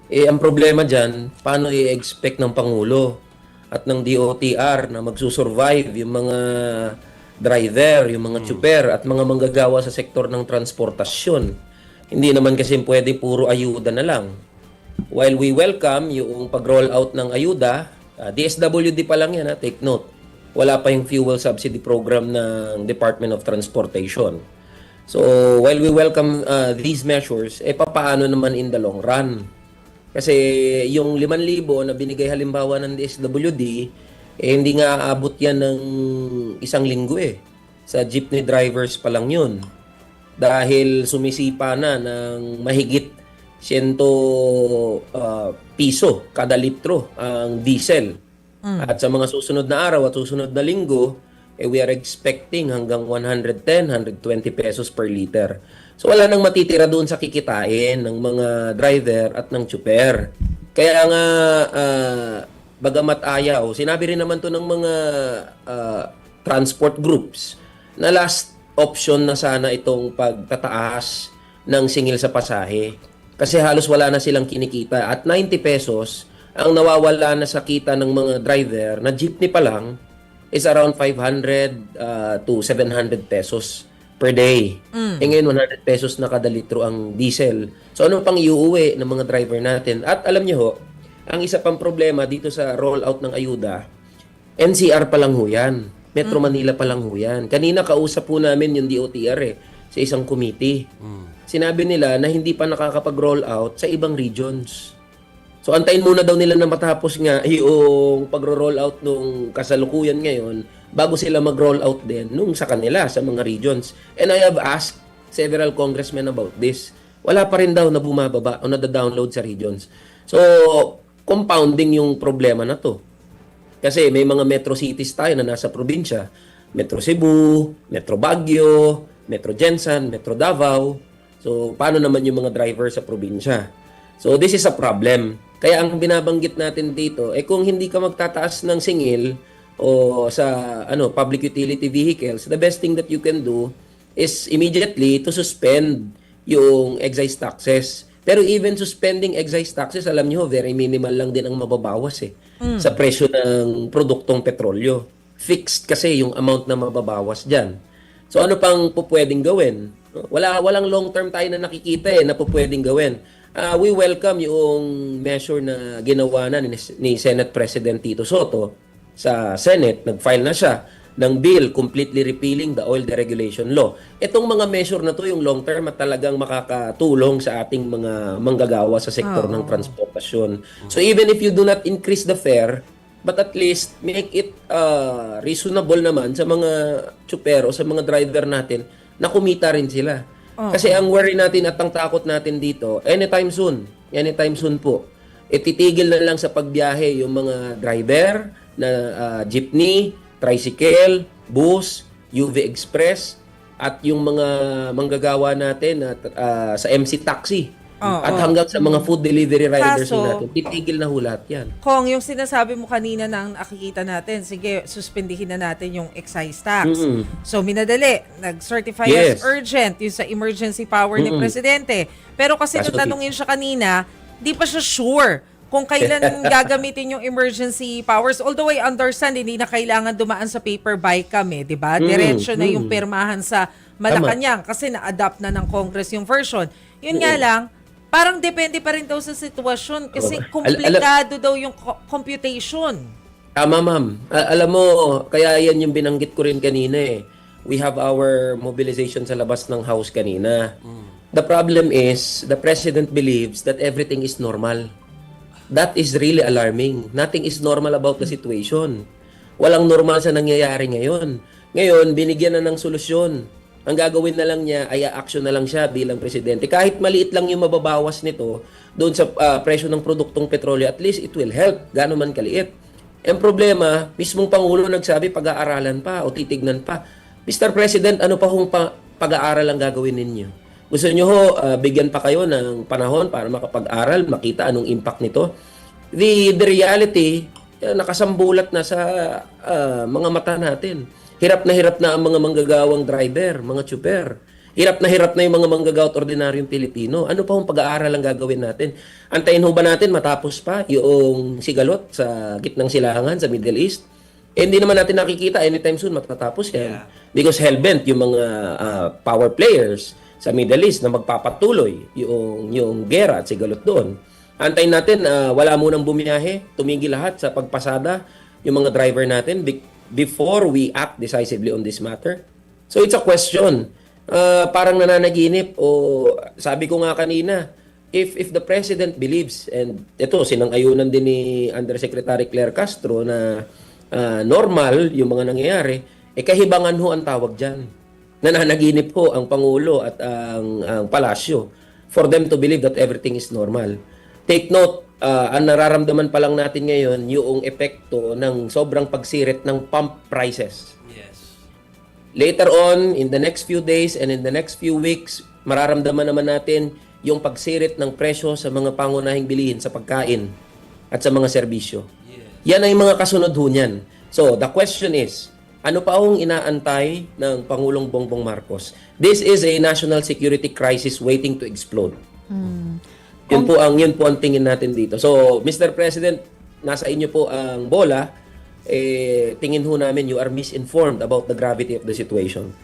Ang problema dyan, paano i-expect ng Pangulo at ng DOTR na magsusurvive yung mga driver, yung mga tsuper at mga manggagawa sa sektor ng transportasyon. Hindi naman kasi pwede puro ayuda na lang. While we welcome yung pag-roll out ng ayuda, DSWD pa lang yan, take note. Wala pa yung fuel subsidy program ng Department of Transportation. So, while we welcome these measures, papaano naman in the long run? Kasi yung 5,000 na binigay halimbawa ng DSWD, hindi nga aabot yan ng isang linggo eh. Sa jeepney drivers pa lang yun. Dahil sumisipa na ng mahigit 100 piso kada litro ang diesel. At sa mga susunod na araw at susunod na linggo, we are expecting hanggang 110, 120 pesos per liter. So wala nang matitira doon sa kikitain ng mga driver at ng tsuper. Kaya nga, bagamat ayaw, sinabi rin naman to ng mga transport groups na last option na sana itong pagtataas ng singil sa pasahe. Kasi halos wala na silang kinikita. At 90 pesos, ang nawawala na sa kita ng mga driver na jeepney pa lang is around 500 to 700 pesos per day. Ngayon, 100 pesos na kada litro ang diesel. So, ano pang iuuwi ng mga driver natin? At alam niyo ho, ang isa pang problema dito sa rollout ng ayuda, NCR pa lang ho yan. Metro Manila pa lang ho yan. Kanina kausap po namin yung DOTR sa isang committee. Sinabi nila na hindi pa nakakapag-roll out sa ibang regions. So, antayin muna daw nila na matapos nga yung pagro-roll out nung kasalukuyan ngayon bago sila mag-roll out din nung sa kanila, sa mga regions. And I have asked several congressmen about this. Wala pa rin daw na bumababa o nada-download sa regions. So, compounding yung problema na to. Kasi may mga metro cities tayo na nasa probinsya. Metro Cebu, Metro Baguio, Metro Jensan, Metro Davao. So, paano naman yung mga driver sa probinsya? So, this is a problem. Kaya ang binabanggit natin dito, kung hindi ka magtataas ng singil o sa public utility vehicles, the best thing that you can do is immediately to suspend yung excise taxes. Pero even suspending excise taxes, alam niyo, very minimal lang din ang mababawas sa presyo ng produktong petrolyo. Fixed kasi yung amount na mababawas dyan. So ano pang pupwedeng gawin? Walang long term tayo na nakikita na pupwedeng gawin. We welcome yung measure na ginawa na ni Senate President Tito Soto sa Senate. Nag-file na siya ng bill completely repealing the oil deregulation law. Itong mga measure na to yung long term at talagang makakatulong sa ating mga manggagawa sa sektor ng transportasyon. So even if you do not increase the fare, but at least make it reasonable naman sa mga tsupero, sa mga driver natin na kumita rin sila. Kasi ang worry natin at ang takot natin dito, anytime soon po, titigil na lang sa pagbiyahe yung mga driver na jeepney, tricycle, bus, UV Express, at yung mga manggagawa natin at sa MC Taxi. At hanggang sa mga food delivery riders natin, titigil na hulat yan. Kung yung sinasabi mo kanina na nakikita natin, sige, suspendihin na natin yung excise tax. So, minadali, nag-certify as urgent yung sa emergency power ni Presidente. Pero kasi nung tanungin siya kanina, di pa siya sure kung kailan gagamitin yung emergency powers. Although I understand, hindi na kailangan dumaan sa paper buy kami, di ba? Diretso na yung pirmahan sa Malacanang kasi na-adapt na ng Congress yung version. Yun nga lang, parang depende pa rin daw sa sitwasyon kasi komplikado daw yung computation. Tama, ma'am. Alam mo, kaya yan yung binanggit ko rin kanina We have our mobilization sa labas ng house kanina. The problem is, the President believes that everything is normal. That is really alarming. Nothing is normal about the situation. Walang normal sa nangyayari ngayon. Ngayon, binigyan na ng solusyon. Ang gagawin na lang niya ay action na lang siya bilang presidente. Kahit maliit lang yung mababawas nito doon sa presyo ng produktong petrolyo, at least it will help. Gano'n man kaliit. Ang problema, mismong Pangulo nagsabi pag-aaralan pa o titignan pa. Mr. President, ano pa hong pag-aaral ang gagawin ninyo? Gusto nyo bigyan pa kayo ng panahon para makapag-aral, makita anong impact nito? The reality, nakasambulat na sa mga mata natin. Hirap na ang mga manggagawang driver, mga tsuper. Hirap na yung mga manggagawa at ordinaryong Pilipino. Ano pa ang pag-aaral ang gagawin natin? Antayin ho ba natin matapos pa yung sigalot sa gitnang silangan sa Middle East? Hindi naman natin nakikita anytime soon matatapos yan. Because hellbent yung mga power players sa Middle East na magpapatuloy yung gera at sigalot doon. Antayin natin, wala munang bumiyahe, tumigil lahat sa pagpasada yung mga driver natin before we act decisively on this matter. So it's a question. Parang nananaginip o sabi ko nga kanina, if the President believes, and ito sinang-ayunan din ni Undersecretary Claire Castro na normal yung mga nangyayari, kahibangan ho ang tawag dyan. Nananaginip ho ang Pangulo at ang Palasyo for them to believe that everything is normal. Take note, ang nararamdaman pa lang natin ngayon yung epekto ng sobrang pagsirit ng pump prices. Yes. Later on, in the next few days and in the next few weeks, mararamdaman naman natin yung pagsirit ng presyo sa mga pangunahing bilihin sa pagkain at sa mga serbisyo. Yan ay mga kasunod ho niyan. So, the question is, ano pa ang inaantay ng Pangulong Bongbong Marcos? This is a national security crisis waiting to explode. Yun po ang tingin natin dito. So, Mr. President, nasa inyo po ang bola. Tingin ho namin you are misinformed about the gravity of the situation.